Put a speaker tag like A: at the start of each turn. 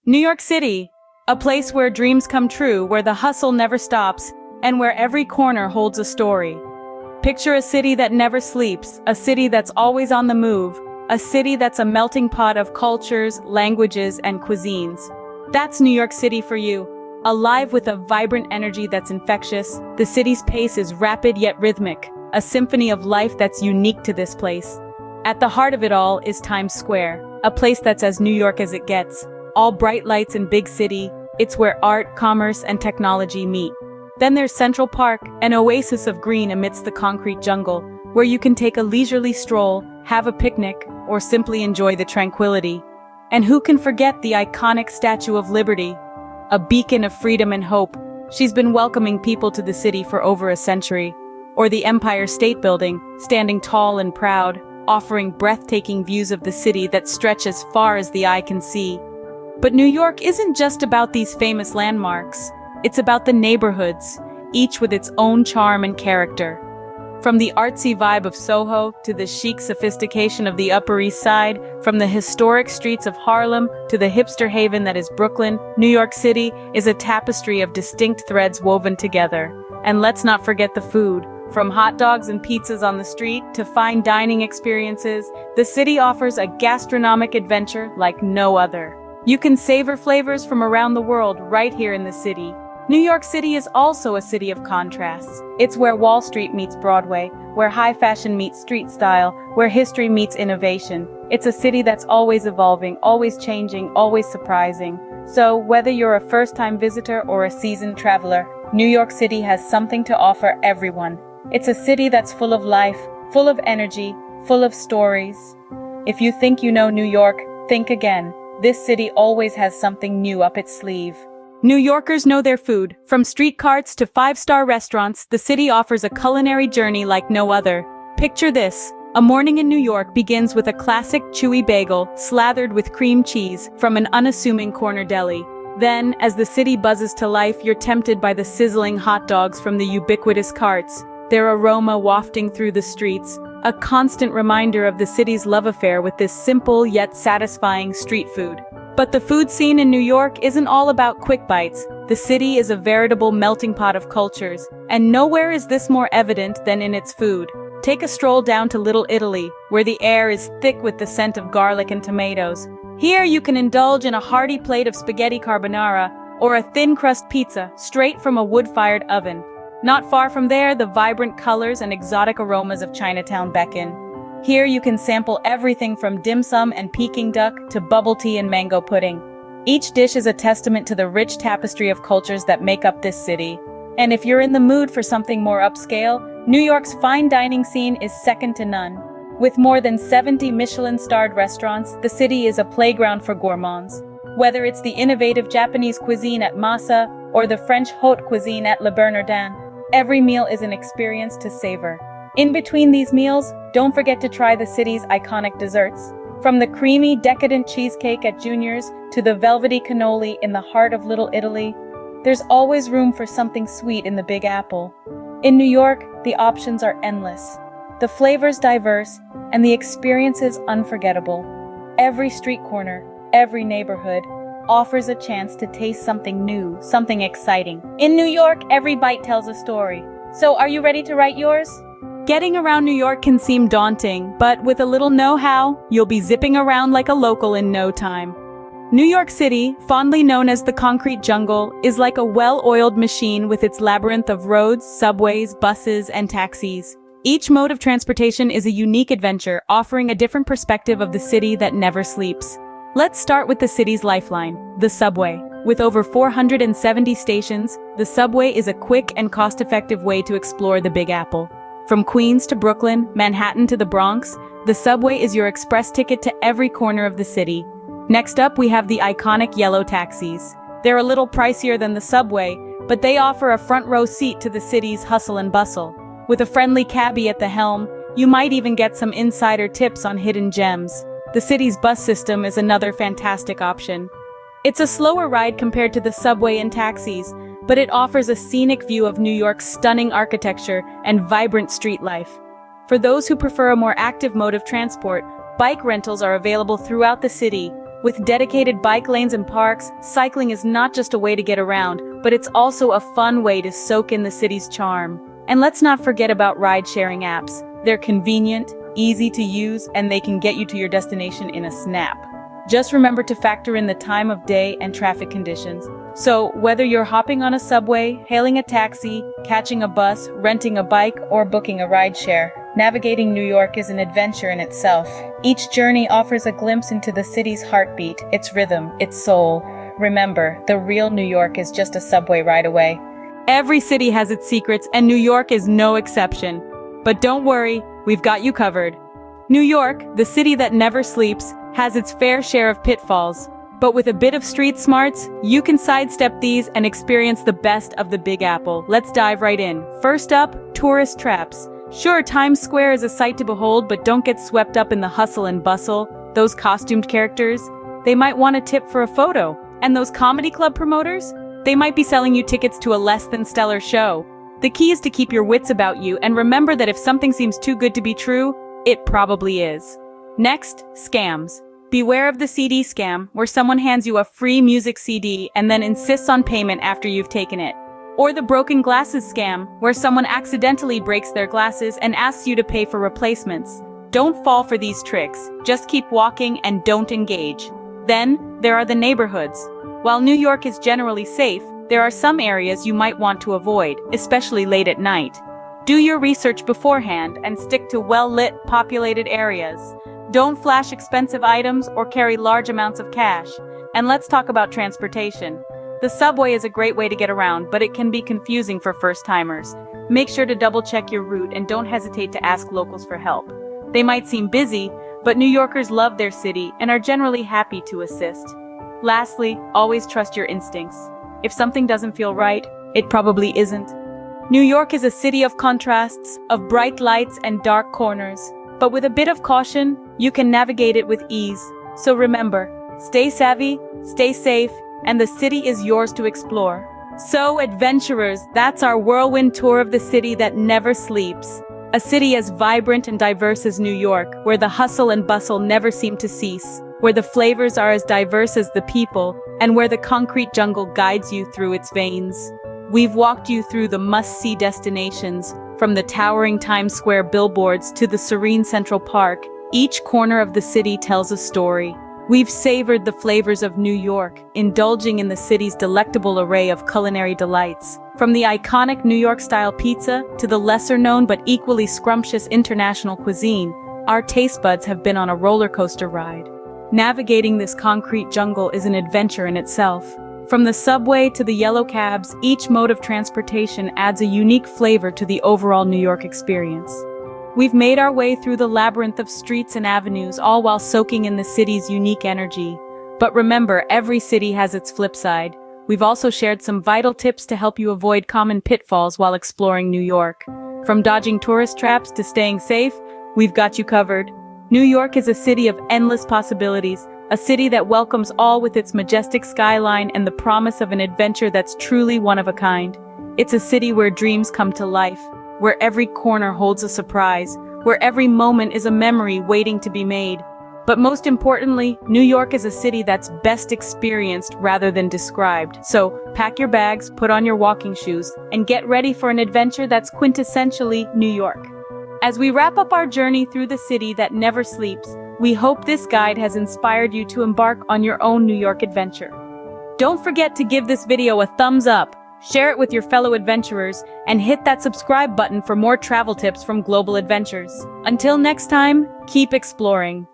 A: New York City, a place where dreams come true, where the hustle never stops, and where every corner holds a story. Picture a city that never sleeps, a city that's always on the move, a city that's a melting pot of cultures, languages, and cuisines. That's New York City for you. Alive with a vibrant energy that's infectious, the city's pace is rapid yet rhythmic, a symphony of life that's unique to this place. At the heart of it all is Times Square, a place that's as New York as it gets. All bright lights and big city, it's where art, commerce, and technology meet. Then there's Central Park, an oasis of green amidst the concrete jungle, where you can take a leisurely stroll, have a picnic, or simply enjoy the tranquility. And who can forget the iconic Statue of Liberty? A beacon of freedom and hope. She's been welcoming people to the city for over a century. Or the Empire State Building, standing tall and proud, offering breathtaking views of the city that stretch as far as the eye can see. But New York isn't just about these famous landmarks. It's about the neighborhoods, each with its own charm and character. From the artsy vibe of Soho to the chic sophistication of the Upper East Side, from the historic streets of Harlem to the hipster haven that is Brooklyn, New York City is a tapestry of distinct threads woven together. And let's not forget the food. From hot dogs and pizzas on the street to fine dining experiences, the city offers a gastronomic adventure like no other. You can savor flavors from around the world right here in the city. New York City is also a city of contrasts. It's where Wall Street meets Broadway, where high fashion meets street style, where history meets innovation. It's a city that's always evolving, always changing, always surprising. So, whether you're a first-time visitor or a seasoned traveler, New York City has something to offer everyone. It's a city that's full of life, full of energy, full of stories. If you think you know New York, think again. This city always has something new up its sleeve. New Yorkers know their food. From street carts to five-star restaurants, the city offers a culinary journey like no other. Picture this. A morning in New York begins with a classic chewy bagel slathered with cream cheese from an unassuming corner deli. Then, as the city buzzes to life, you're tempted by the sizzling hot dogs from the ubiquitous carts, their aroma wafting through the streets, a constant reminder of the city's love affair with this simple yet satisfying street food. But the food scene in New York isn't all about quick bites. The city is a veritable melting pot of cultures, and nowhere is this more evident than in its food. Take a stroll down to Little Italy, where the air is thick with the scent of garlic and tomatoes. Here you can indulge in a hearty plate of spaghetti carbonara or a thin-crust pizza straight from a wood-fired oven. Not far from there, the vibrant colors and exotic aromas of Chinatown beckon. Here you can sample everything from dim sum and Peking duck to bubble tea and mango pudding. Each dish is a testament to the rich tapestry of cultures that make up this city. And if you're in the mood for something more upscale, New York's fine dining scene is second to none. With more than 70 Michelin-starred restaurants, the city is a playground for gourmands. Whether it's the innovative Japanese cuisine at Masa or the French haute cuisine at Le Bernardin, every meal is an experience to savor. In between these meals, don't forget to try the city's iconic desserts. From the creamy, decadent cheesecake at Junior's to the velvety cannoli in the heart of Little Italy, there's always room for something sweet in the Big Apple. In New York, the options are endless. The flavors diverse, and the experiences unforgettable. Every street corner, every neighborhood, offers a chance to taste something new, something exciting. In New York, every bite tells a story. So are you ready to write yours? Getting around New York can seem daunting, but with a little know-how, you'll be zipping around like a local in no time. New York City, fondly known as the concrete jungle, is like a well-oiled machine with its labyrinth of roads, subways, buses, and taxis. Each mode of transportation is a unique adventure, offering a different perspective of the city that never sleeps. Let's start with the city's lifeline, the subway. With over 470 stations, the subway is a quick and cost-effective way to explore the Big Apple. From Queens to Brooklyn, Manhattan to the Bronx, the subway is your express ticket to every corner of the city. Next up, we have the iconic yellow taxis. They're a little pricier than the subway, but they offer a front-row seat to the city's hustle and bustle. With a friendly cabbie at the helm, you might even get some insider tips on hidden gems. The city's bus system is another fantastic option. It's a slower ride compared to the subway and taxis, but it offers a scenic view of New York's stunning architecture and vibrant street life. For those who prefer a more active mode of transport, bike rentals are available throughout the city, With dedicated bike lanes and parks, cycling is not just a way to get around, but it's also a fun way to soak in the city's charm. And let's not forget about ride-sharing apps. They're convenient, easy to use, and they can get you to your destination in a snap. Just remember to factor in the time of day and traffic conditions. So, whether you're hopping on a subway, hailing a taxi, catching a bus, renting a bike, or booking a rideshare, navigating New York is an adventure in itself. Each journey offers a glimpse into the city's heartbeat, its rhythm, its soul. Remember, the real New York is just a subway ride away. Every city has its secrets, and New York is no exception. But don't worry, we've got you covered. New York, the city that never sleeps, has its fair share of pitfalls. But with a bit of street smarts, you can sidestep these and experience the best of the Big Apple. Let's dive right in. First up, tourist traps. Sure, Times Square is a sight to behold, but don't get swept up in the hustle and bustle. Those costumed characters, they might want a tip for a photo. And those comedy club promoters, they might be selling you tickets to a less than stellar show. The key is to keep your wits about you and remember that if something seems too good to be true, it probably is. Next, scams. Beware of the CD scam, where someone hands you a free music CD and then insists on payment after you've taken it. Or the broken glasses scam, where someone accidentally breaks their glasses and asks you to pay for replacements. Don't fall for these tricks, just keep walking and don't engage. Then, there are the neighborhoods. While New York is generally safe, there are some areas you might want to avoid, especially late at night. Do your research beforehand and stick to well-lit, populated areas. Don't flash expensive items or carry large amounts of cash. And let's talk about transportation. The subway is a great way to get around, but it can be confusing for first-timers. Make sure to double-check your route and don't hesitate to ask locals for help. They might seem busy, but New Yorkers love their city and are generally happy to assist. Lastly, always trust your instincts. If something doesn't feel right, it probably isn't. New York is a city of contrasts, of bright lights and dark corners. But with a bit of caution, you can navigate it with ease. So remember, stay savvy, stay safe, and the city is yours to explore. So adventurers, that's our whirlwind tour of the city that never sleeps. A city as vibrant and diverse as New York, where the hustle and bustle never seem to cease, where the flavors are as diverse as the people, and where the concrete jungle guides you through its veins. We've walked you through the must-see destinations, from the towering Times Square billboards to the serene Central Park. Each corner of the city tells a story. We've savored the flavors of New York, indulging in the city's delectable array of culinary delights. From the iconic New York-style pizza to the lesser-known but equally scrumptious international cuisine, our taste buds have been on a roller coaster ride. Navigating this concrete jungle is an adventure in itself. From the subway to the yellow cabs, each mode of transportation adds a unique flavor to the overall New York experience. We've made our way through the labyrinth of streets and avenues, all while soaking in the city's unique energy. But remember, every city has its flip side. We've also shared some vital tips to help you avoid common pitfalls while exploring New York. From dodging tourist traps to staying safe, we've got you covered. New York is a city of endless possibilities, a city that welcomes all with its majestic skyline and the promise of an adventure that's truly one of a kind. It's a city where dreams come to life, where every corner holds a surprise, where every moment is a memory waiting to be made. But most importantly, New York is a city that's best experienced rather than described. So pack your bags, put on your walking shoes, and get ready for an adventure that's quintessentially New York. As we wrap up our journey through the city that never sleeps, we hope this guide has inspired you to embark on your own New York adventure. Don't forget to give this video a thumbs up, share it with your fellow adventurers, and hit that subscribe button for more travel tips from Global Adventures. Until next time, keep exploring.